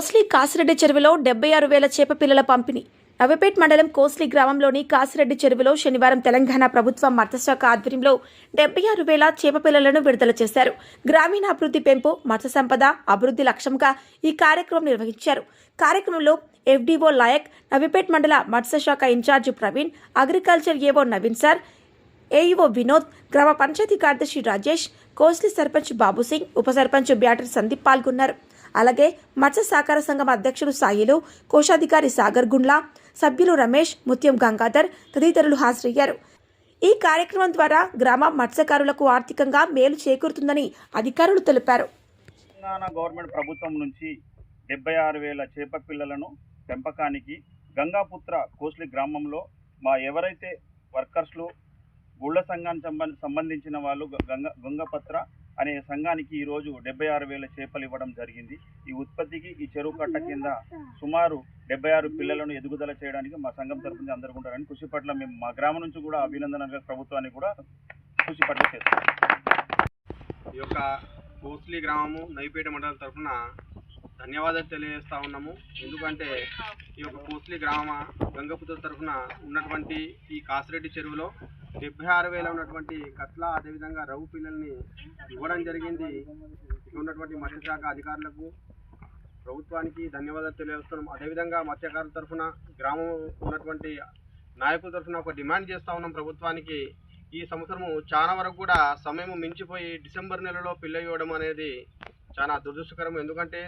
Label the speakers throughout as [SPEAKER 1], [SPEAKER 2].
[SPEAKER 1] కోస్లీ కాసిరెడ్డి చెరువులో 76,000 చేప పిల్లల పంపిణీ. నవపేట్ మండలం కోస్లీ గ్రామంలోని కాసిరెడ్డి చెరువులో శనివారం తెలంగాణ ప్రభుత్వం మత్స్యశాఖ ఆధ్వర్యంలో 76,000 చేప పిల్లలను విడుదల చేశారు. గ్రామీణాభివృద్ధి పెంపు, మత్స్య సంపద అభివృద్ధి లక్ష్యంగా ఈ కార్యక్రమం నిర్వహించారు. కార్యక్రమంలో ఎఫ్డీఓ లాయక్, నవపేట్ మండల మత్స్యశాఖ ఇన్ఛార్జ్ ప్రవీణ్, అగ్రికల్చర్ ఏవో నవీన్ సార్, ఏఈఓ వినోద్, గ్రామ పంచాయతీ కార్యదర్శి రాజేష్, కోస్లీ సర్పంచ్ బాబుసింగ్, ఉప సర్పంచ్ బ్యాటర్ సందీప్ పాల్గొన్నారు. అలాగే మత్స్య సహకార సంఘం అధ్యక్షుడు సాయిలు, కోశాధికారి సాగర్ గుండ్లా, సభ్యులు రమేష్, ముత్యం గంగాధర్ తదితరులు హాజరయ్యారు. ఈ కార్యక్రమం ద్వారా గ్రామ మత్స్యకారులకు ఆర్థికంగా మేలు చేకూరుతుందని అధికారులు తెలిపారు.
[SPEAKER 2] తెలంగాణ గవర్నమెంట్ ప్రభుత్వం నుంచి 76,000 చేప పిల్లలను పెంపకానికి గంగాపుత్ర కోస్లీ గ్రామంలో మా ఎవరైతే వర్కర్స్లు గుళ్ళ సంఘానికి సంబంధించిన వాళ్ళు గంగపత్ర అనే సంఘానికి ఈరోజు 76,000 చేపలు ఇవ్వడం జరిగింది. ఈ ఉత్పత్తికి ఈ చెరువు కట్ట కింద సుమారు 76 పిల్లలను ఎదుగుదల చేయడానికి మా సంఘం తరఫున అందరూ ఉంటారని కృషి పట్ల మేము మా గ్రామం నుంచి కూడా అభినందనగా ప్రభుత్వానికి కూడా కృషి పట్ల చేస్తాం.
[SPEAKER 3] ఈ యొక్క కోస్లీ గ్రామము నవిపేట మండలం తరఫున ధన్యవాదాలు తెలియజేస్తా ఉన్నాము. ఎందుకంటే ఈ యొక్క కోస్లీ గ్రామ గంగపుత్ర తరఫున ఉన్నటువంటి ఈ కాసిరెడ్డి చెరువులో 76,000 ఉన్నటువంటి కట్ల, అదేవిధంగా రవ్వు పిల్లల్ని ఇవ్వడం జరిగింది. ఇక్కడ ఉన్నటువంటి మత్స్యశాఖ అధికారులకు, ప్రభుత్వానికి ధన్యవాదాలు తెలియజేస్తున్నాం. అదేవిధంగా మత్స్యకారుల తరఫున గ్రామం ఉన్నటువంటి నాయకుల తరఫున ఒక డిమాండ్ చేస్తూ ఉన్నాం ప్రభుత్వానికి. ఈ సంవత్సరము చాలా వరకు కూడా సమయం మించిపోయి డిసెంబర్ నెలలో పిల్ల ఇవ్వడం అనేది చాలా దురదృష్టకరం. ఎందుకంటే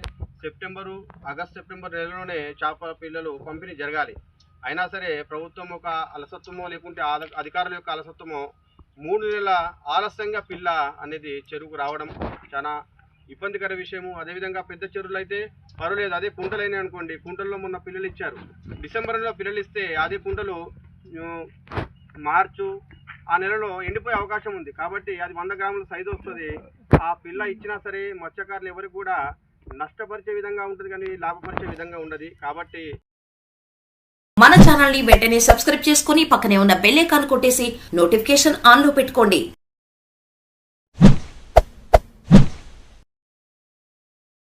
[SPEAKER 3] ఆగస్టు సెప్టెంబర్ నెలలోనే చేప పిల్లలు పంపిణీ జరగాలి. అయినా సరే ప్రభుత్వం ఒక అలసత్వమో లేకుంటే అధికారుల యొక్క అలసత్వమో 3 నెలల ఆలస్యంగా పిల్ల అనేది చెరువుకు రావడం చాలా ఇబ్బందికర విషయము. అదేవిధంగా పెద్ద చెరువులు అయితే పర్వాలేదు, అదే కుంటలైనా అనుకోండి, కుంటల్లో మొన్న పిల్లలు ఇచ్చారు. డిసెంబర్లో పిల్లలు ఇస్తే అదే కుంటలు మార్చు ఆ నెలలో ఎండిపోయే అవకాశం ఉంది. కాబట్టి అది 100 గ్రాముల సైజు వస్తుంది. ఆ పిల్ల ఇచ్చినా సరే మత్స్యకారులు ఎవరికి కూడా నష్టపరిచే విధంగా ఉంటుంది, కానీ లాభపరిచే విధంగా ఉండదు. కాబట్టి
[SPEAKER 4] మన ఛానల్ ని వెంటనే సబ్స్క్రైబ్ చేసుకుని పక్కనే ఉన్న బెల్ ఐకాన్ కొట్టేసి నోటిఫికేషన్ ఆన్ లో పెట్టుకోండి.